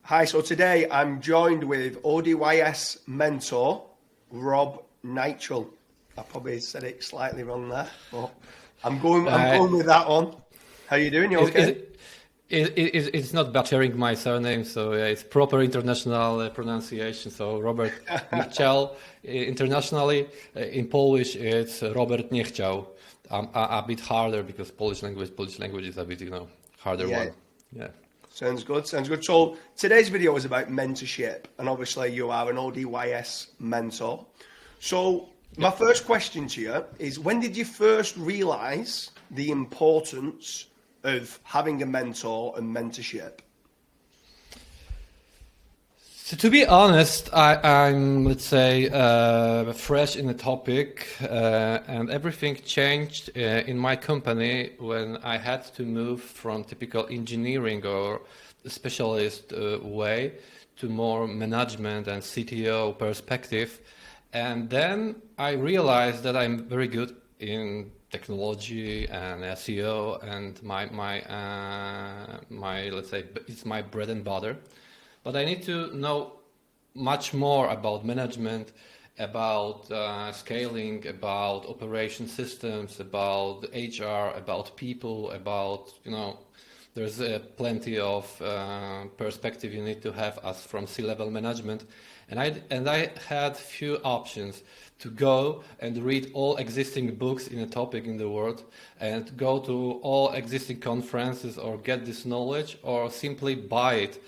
Hi, so today I'm joined with ODYS Mentor, Rob Niechciał. I probably said it slightly wrong there, but I'm going with that one. How you doing? You okay? It's not butchering my surname, so it's proper international pronunciation. So Robert Niechciał, internationally, in Polish it's Robert Niechciał. A bit harder because Polish language is a bit, harder one. Yeah. Sounds good. So today's video is about mentorship, and obviously you are an ODYS mentor. So my first question to you is, when did you first realize the importance of having a mentor and mentorship? So to be honest, I'm let's say fresh in the topic, and everything changed in my company when I had to move from typical engineering or specialist way to more management and CTO perspective, and then I realized that I'm very good in technology and SEO, and my let's say it's my bread and butter. But I need to know much more about management, about scaling, about operation systems, about HR, about people, about, there's plenty of perspective you need to have as from C-level management. And I had few options to go and read all existing books in a topic in the world, and go to all existing conferences or get this knowledge, or simply buy it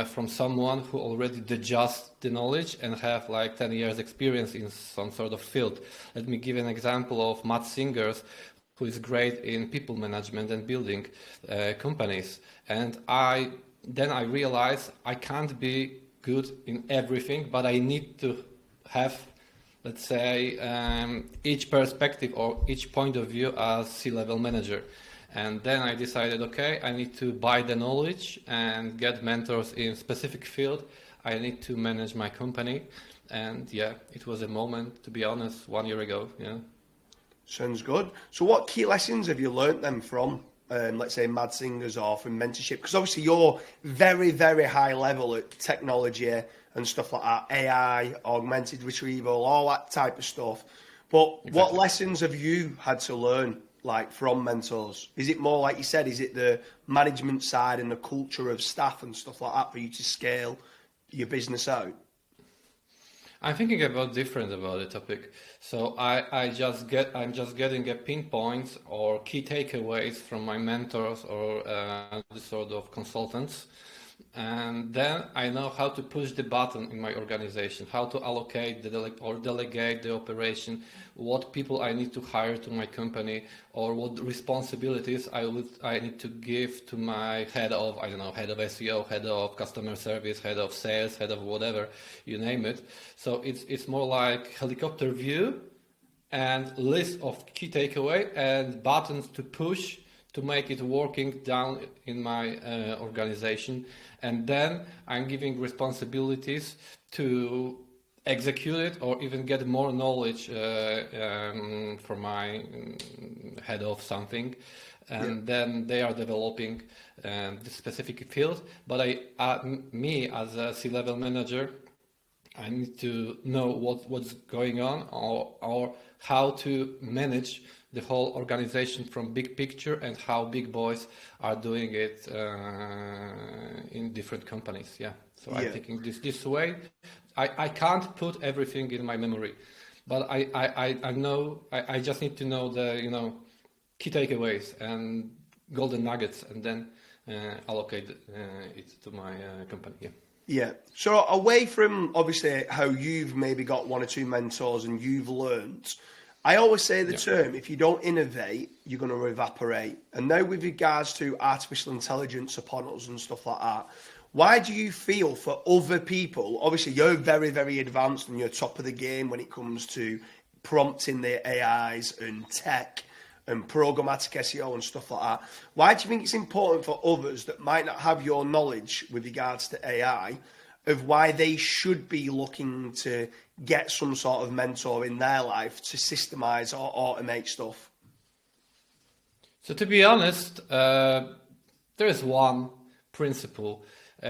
from someone who already digests the knowledge and have like 10 years experience in some sort of field. Let me give an example of Matt Singers, who is great in people management and building companies. And then I realized I can't be good in everything, but I need to have, let's say, each perspective or each point of view as C-level manager. And then I decided, okay, I need to buy the knowledge and get mentors in specific field. I need to manage my company. And yeah, it was a moment, to be honest, 1 year ago. Yeah. Sounds good. So what key lessons have you learnt then from, let's say, Mad Singers or from mentorship? Because obviously you're very, very high level at technology and stuff like that, AI, augmented retrieval, all that type of stuff. But exactly. What lessons have you had to learn, like, from mentors? Is it more, like you said, is it the management side and the culture of staff and stuff like that for you to scale your business out? I'm thinking about the topic. So I'm just getting a pinpoints or key takeaways from my mentors or the sort of consultants. And then I know how to push the button in my organization, how to allocate delegate the operation, what people I need to hire to my company, or what responsibilities I need to give to my head of SEO, head of customer service, head of sales, head of whatever, you name it. So it's more like helicopter view and list of key takeaway and buttons to push to make it working down in my organization. And then I'm giving responsibilities to execute it or even get more knowledge from my head of something. And then they are developing the specific field. But me as a C-level manager, I need to know what's going on or how to manage the whole organization from big picture and how big boys are doing it in different companies. Yeah. So I'm thinking this way. I can't put everything in my memory, but I know I just need to know the key takeaways and golden nuggets, and then allocate it to my company. Yeah. Yeah. So away from obviously how you've maybe got one or two mentors and you've learned, I always say the term, if you don't innovate, you're going to evaporate. And now with regards to artificial intelligence upon us and stuff like that, why do you feel for other people, obviously you're very, very advanced and you're top of the game when it comes to prompting the AIs and tech and programmatic SEO and stuff like that. Why do you think it's important for others that might not have your knowledge with regards to AI of why they should be looking to get some sort of mentor in their life to systemize or automate stuff? So to be honest, there is one principle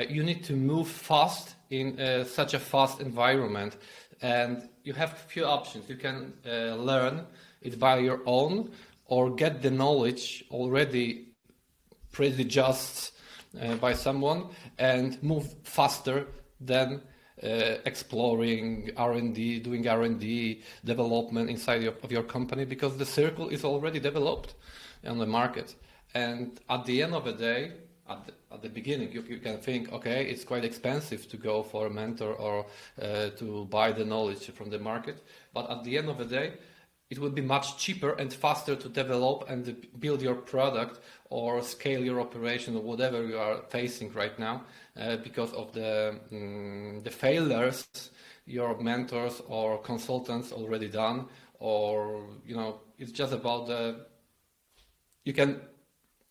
you need to move fast in such a fast environment, and you have a few options. You can learn it by your own, or get the knowledge already prejudged by someone and move faster than exploring R&D, doing R&D development inside of your company, because the circle is already developed on the market. And at the end of the day, at the beginning, you can think, okay, it's quite expensive to go for a mentor or to buy the knowledge from the market. But at the end of the day, it would be much cheaper and faster to develop and build your product or scale your operation or whatever you are facing right now, because of the failures your mentors or consultants already done, or it's just about you can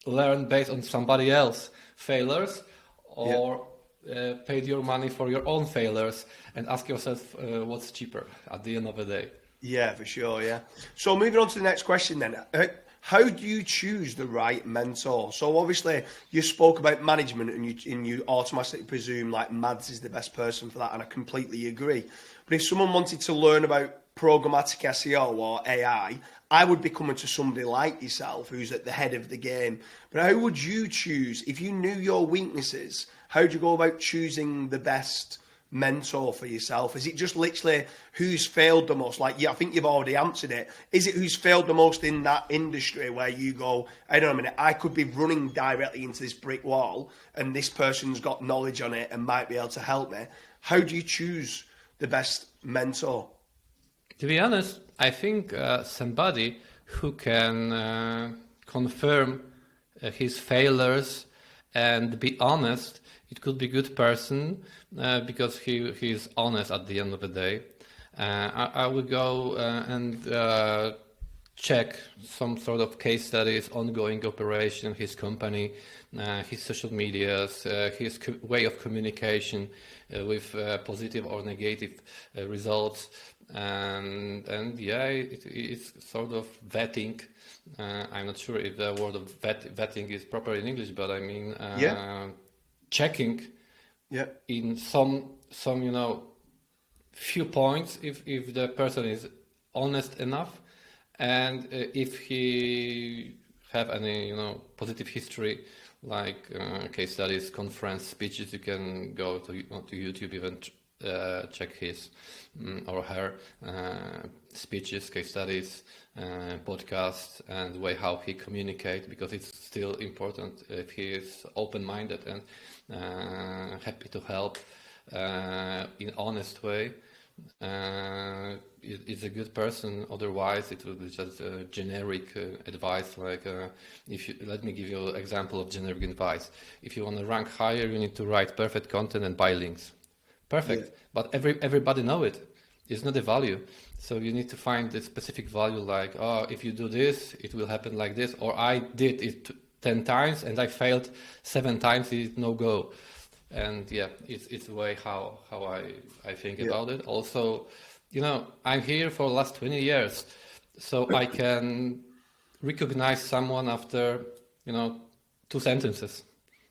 learn based on somebody else failures, or paid your money for your own failures and ask yourself what's cheaper at the end of the day. Yeah, for sure. Yeah. So moving on to the next question then. How do you choose the right mentor? So obviously you spoke about management, and you automatically presume like Mads is the best person for that, and I completely agree. But if someone wanted to learn about programmatic SEO or AI, I would be coming to somebody like yourself who's at the head of the game. But how would you choose, if you knew your weaknesses, how would you go about choosing the best mentor for yourself? Is it just literally who's failed the most? Like, yeah, I think you've already answered it. Is it who's failed the most in that industry where you go, I don't know a minute, I could be running directly into this brick wall and this person's got knowledge on it and might be able to help me? How do you choose the best mentor? To be honest, I think somebody who can confirm his failures and be honest, it could be a good person, because he is honest at the end of the day. I would go and check some sort of case studies, ongoing operation, his company, his social medias, his way of communication with positive or negative results. And yeah, it's sort of vetting. I'm not sure if the word of vetting is proper in English, but I mean checking in some few points if the person is honest enough, and if he have any positive history, like case studies, conference speeches. You can go to YouTube even check his or her speeches, case studies, podcasts, and the way how he communicates, because it's still important if he is open-minded and happy to help in honest way. It's a good person. Otherwise, it will be just generic advice. Like, let me give you an example of generic advice. If you want to rank higher, you need to write perfect content and buy links. Perfect, but everybody know it. It's not a value. So you need to find the specific value. Like, if you do this, it will happen like this. Or I did it 10 times and I failed 7 times. It's no go. And yeah, it's the way how I think about it. Also, I'm here for the last 20 years, so I can recognize someone after 2 sentences.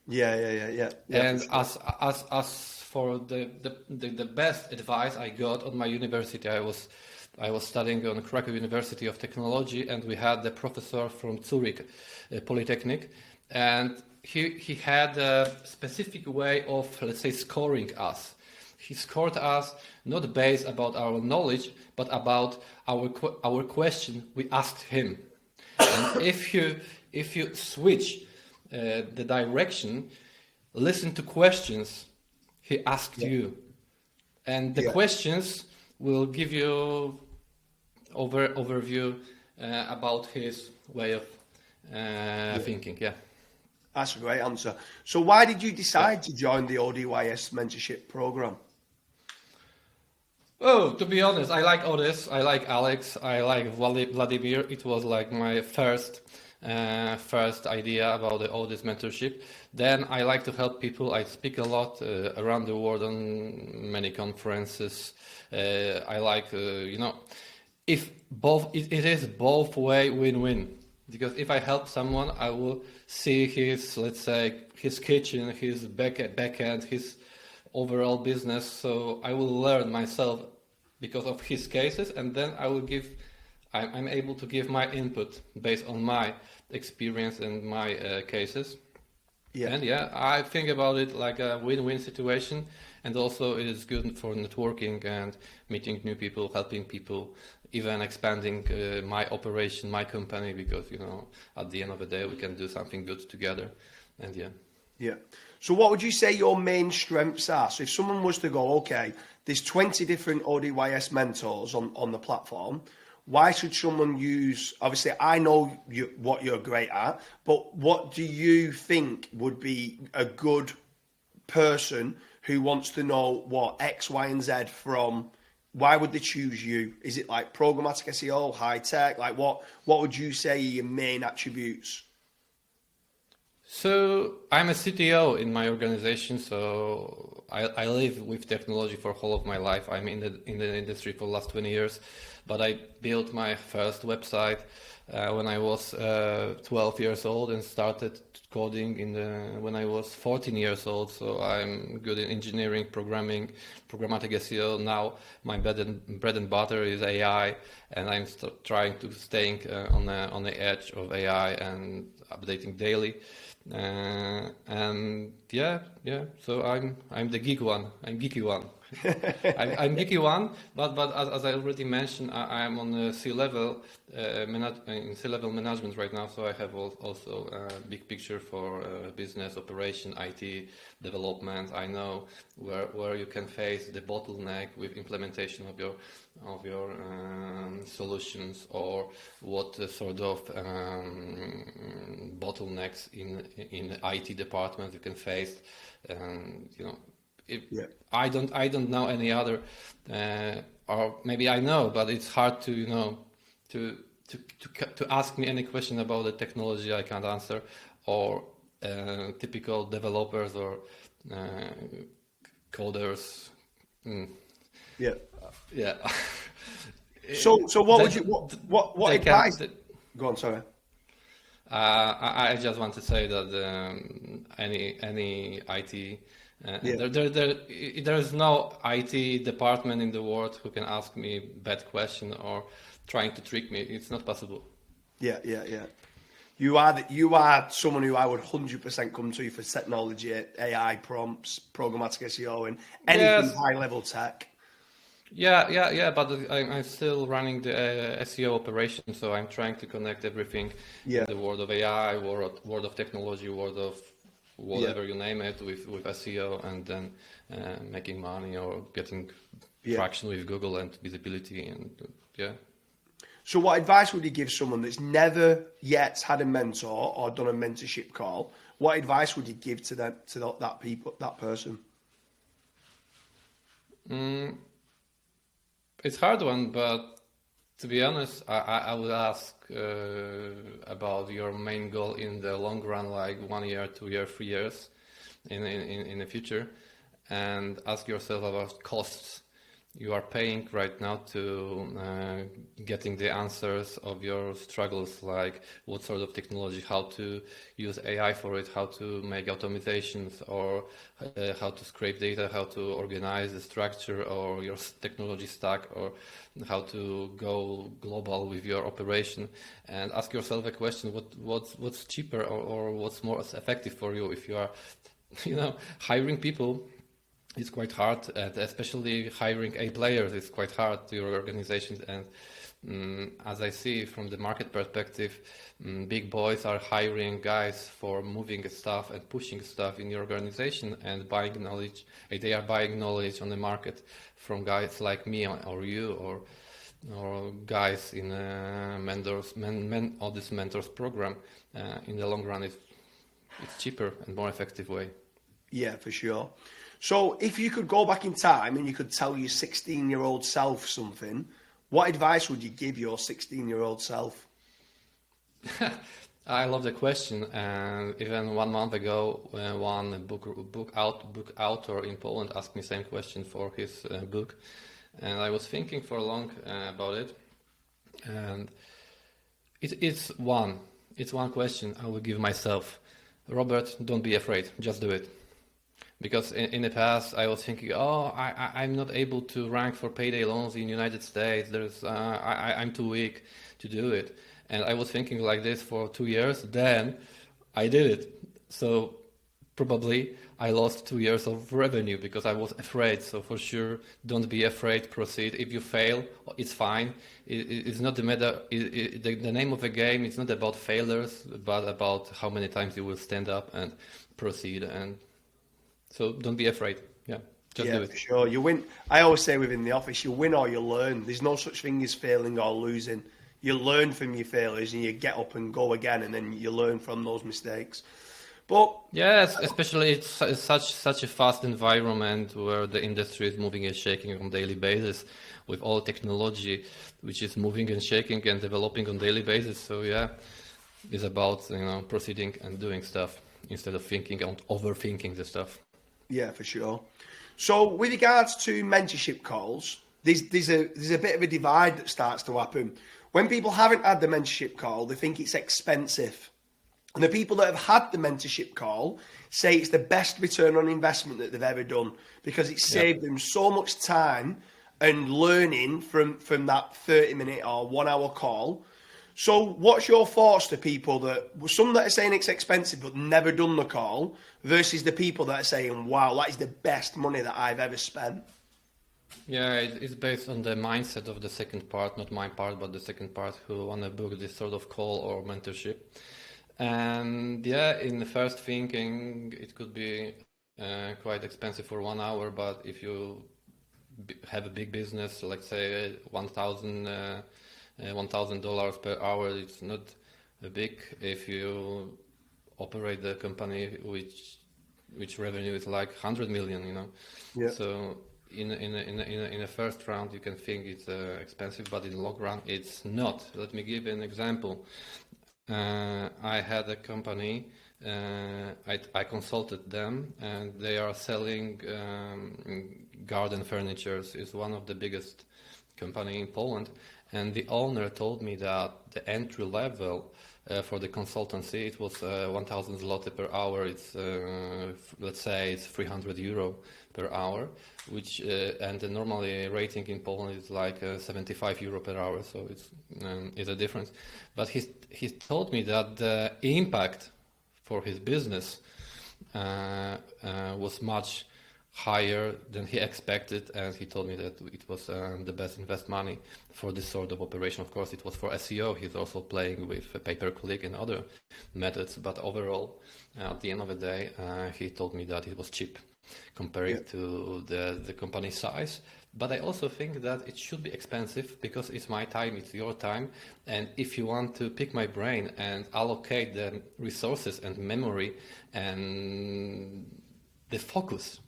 Yeah. And sure. As for the best advice I got on my university, I was studying on Krakow University of Technology, and we had the professor from Zurich Polytechnic, and he had a specific way of, let's say, scoring us. He scored us not based about our knowledge, but about our question we asked him. And if you switch the direction, listen to questions he asked you, and the questions will give you overview about his way of thinking. Yeah. That's a great answer. So why did you decide to join the ODYS Mentorship program? Oh, to be honest, I like ODYS, I like Alex, I like Vladimir. It was like my first idea about the ODYS mentorship. Then I like to help people. I speak a lot around the world on many conferences. I like, if both, it is both way win-win. Because if I help someone, I will see his, let's say, his kitchen, his backend, his overall business. So I will learn myself because of his cases, and then I'm able to give my input based on my experience and my cases. Yeah. And yeah, I think about it like a win-win situation, and also it is good for networking and meeting new people, helping people, even expanding my operation, my company, because at the end of the day we can do something good together. And yeah. Yeah. So what would you say your main strengths are? So if someone was to go, okay, there's 20 different ODYS mentors on the platform, why should someone use, obviously I know what you're great at, but what do you think would be a good person who wants to know what X, Y, and Z from, why would they choose you? Is it like programmatic SEO, high tech? Like what would you say are your main attributes? So I'm a CTO in my organization, so I live with technology for whole of my life. I'm in the industry for the last 20 years, but I built my first website when I was 12 years old and started coding when I was 14 years old. So I'm good in engineering, programming, programmatic SEO. Now my bread and butter is AI, and I'm trying to staying on the edge of AI and updating daily. And yeah. So I'm the geek one. I'm geeky one. I'm geeky one. But as I already mentioned, I'm on the C-level in C-level management right now. So I have also a big picture for business operation, IT development. I know where you can face the bottleneck with implementation of your solutions, or what sort of bottlenecks in the IT department you can face. I don't know any other, or maybe I know, but it's hard to to ask me any question about the technology I can't answer, or typical developers or coders. Yeah. So what advice? Go on, sorry. I just want to say that any IT, there is no IT department in the world who can ask me bad question or trying to trick me. It's not possible. Yeah. You are someone who I would 100% come to for technology, AI prompts, programmatic SEO, and anything high level tech. Yeah. But I'm still running the SEO operation, so I'm trying to connect everything in the world of AI, world of technology, world of whatever you name it, with SEO, and then making money or getting traction with Google and visibility, and So what advice would you give someone that's never yet had a mentor or done a mentorship call? What advice would you give to that person? It's a hard one, but to be honest, I would ask about your main goal in the long run, like 1 year, 2 year, 3 years in the future, and ask yourself about costs you are paying right now to getting the answers of your struggles, like what sort of technology, how to use AI for it, how to make automatizations, or how to scrape data, how to organize the structure or your technology stack, or how to go global with your operation, and ask yourself a question: what's cheaper or what's more effective for you? If you are, hiring people, it's quite hard, and especially hiring A players is quite hard to your organizations. And as I see from the market perspective, big boys are hiring guys for moving stuff and pushing stuff in your organization and buying knowledge. They are buying knowledge on the market from guys like me or you, or guys in ODYS Mentors program. In the long run, it's cheaper and more effective way. Yeah, for sure. So if you could go back in time and you could tell your 16-year-old self something, what advice would you give your 16-year-old self? I love the question. And even 1 month ago, one book author in Poland asked me the same question for his book. And I was thinking for long about it. And it's one. It's one question I will give myself. Robert, don't be afraid. Just do it. Because in the past I was thinking, oh, I'm not able to rank for payday loans in the United States. I'm too weak to do it. And I was thinking like this for 2 years. Then I did it. So probably I lost 2 years of revenue because I was afraid. So for sure, don't be afraid. Proceed. If you fail, it's fine. It's not the matter. The name of the game is not about failures, but about how many times you will stand up and proceed. And so don't be afraid. Yeah, just do it. For sure. You win. I always say within the office, you win or you learn. There's no such thing as failing or losing. You learn from your failures and you get up and go again, and then you learn from those mistakes. But yes, especially it's such a fast environment where the industry is moving and shaking on daily basis with all technology, which is moving and shaking and developing on daily basis. So yeah, it's about proceeding and doing stuff instead of thinking and overthinking the stuff. Yeah, for sure. So with regards to mentorship calls, there's a bit of a divide that starts to happen. When people haven't had the mentorship call, they think it's expensive. And the people that have had the mentorship call say it's the best return on investment that they've ever done because it saved them so much time and learning from that 30-minute or 1 hour call. So what's your thoughts to people some that are saying it's expensive but never done the call versus the people that are saying, wow, that is the best money that I've ever spent? Yeah, it's based on the mindset of the second part, not my part, but the second part who want to book this sort of call or mentorship. And yeah, in the first thinking, it could be quite expensive for 1 hour, but if you have a big business, let's say $1,000 per hour, it's not big. If you operate the company which revenue is like 100 million, Yeah. So in a first round you can think it's expensive, but in the long run it's not. Let me give an example. I had a company. I consulted them, and they are selling garden furniture. It's one of the biggest company in Poland. And the owner told me that the entry level for the consultancy, it was 1,000 zloty per hour. It's let's say it's 300 euro per hour, which and the normally rating in Poland is like 75 euro per hour. So it's a difference. But he told me that the impact for his business was much higher than he expected, and he told me that it was the best invest money for this sort of operation. Of course, it was for SEO. He's also playing with pay-per-click and other methods, but overall, at the end of the day, he told me that it was cheap comparing to the company size. But I also think that it should be expensive because it's my time, it's your time, and if you want to pick my brain and allocate the resources and memory and the focus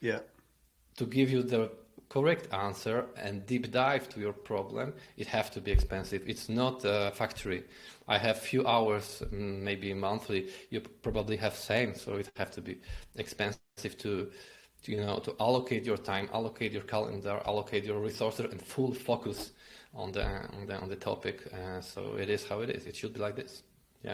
to give you the correct answer and deep dive to your problem, it has to be expensive. It's not a factory. I have few hours, maybe monthly. You probably have same, so it has to be expensive to allocate your time, allocate your calendar, allocate your resources, and full focus on the topic. So it is how it is. It should be like this.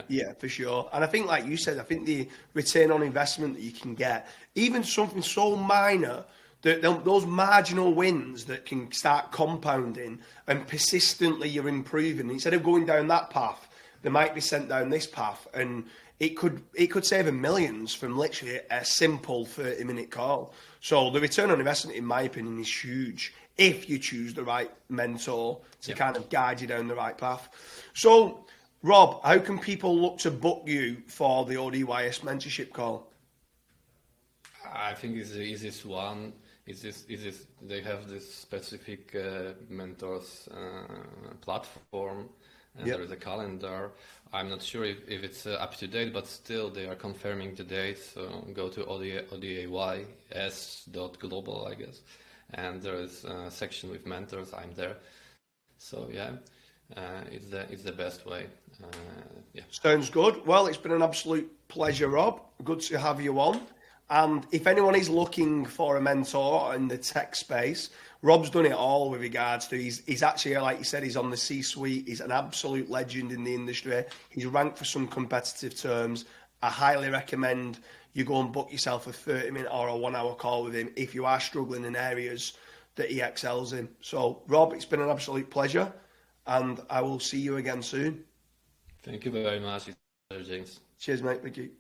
Yeah, for sure. And I think, like you said, I think the return on investment that you can get, even something so minor, those marginal wins that can start compounding and persistently you're improving. Instead of going down that path, they might be sent down this path, and it could save them millions from literally a simple 30-minute call. So the return on investment, in my opinion, is huge if you choose the right mentor to kind of guide you down the right path. So, Rob, how can people look to book you for the ODYS mentorship call? I think it's the easiest one. They have this specific mentors platform, and there is a calendar. I'm not sure if it's up to date, but still they are confirming the date. So go to ODYS.global, I guess, and there is a section with mentors. I'm there. So it's the best way. Sounds good. Well, it's been an absolute pleasure, Rob. Good to have you on. And if anyone is looking for a mentor in the tech space, Rob's done it all with regards to, he's actually, like you said, he's on the C-suite. He's an absolute legend in the industry. He's ranked for some competitive terms. I highly recommend you go and book yourself a 30-minute or a 1-hour call with him if you are struggling in areas that he excels in. So, Rob, it's been an absolute pleasure, and I will see you again soon. Thank you very much, James. Cheers, mate. Thank you.